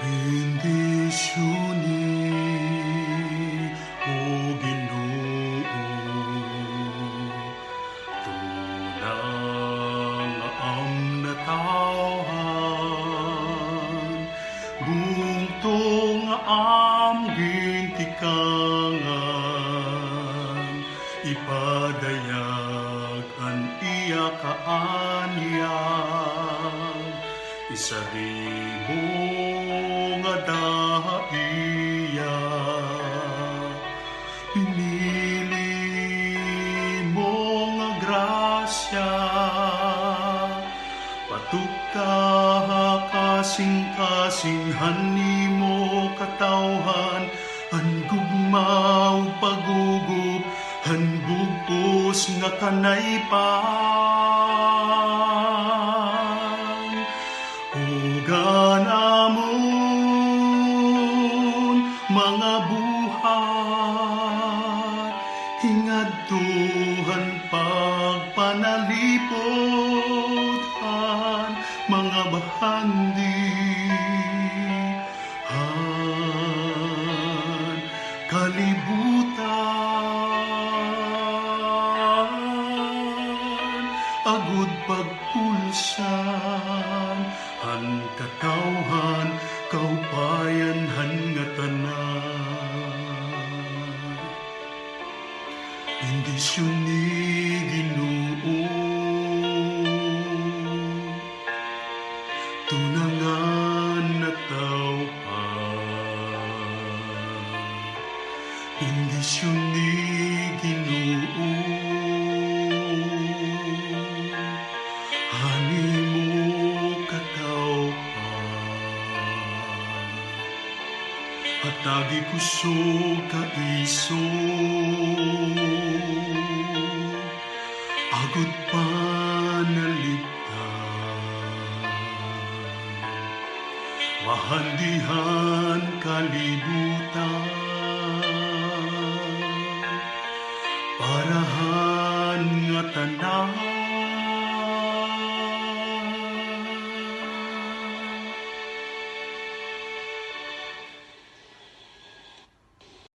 Bendisyon o Ginoo, tunang natawhan, bungtong gintikangan, ipadayag an iya kaanyag, isaribo nga daiya, pinili mo nga grasya, patukta kasing-kasinghan nimo katawhan, an gugmaw pagugup, han bugos nga kanaypan. Ugan amon mga buhat, hingadtuhan pagpanalipothan, mga bahandi kalibutan, agud pagpulsan, han katawhan, kaupayan han nga tanan. Bendisyon ni Ginoo, tunangan natawhan. Bendisyon ni Ginoo, hanimo katawhan. Hatagi kusog kaiso, agud panalipdan, mahandihan kalibutan,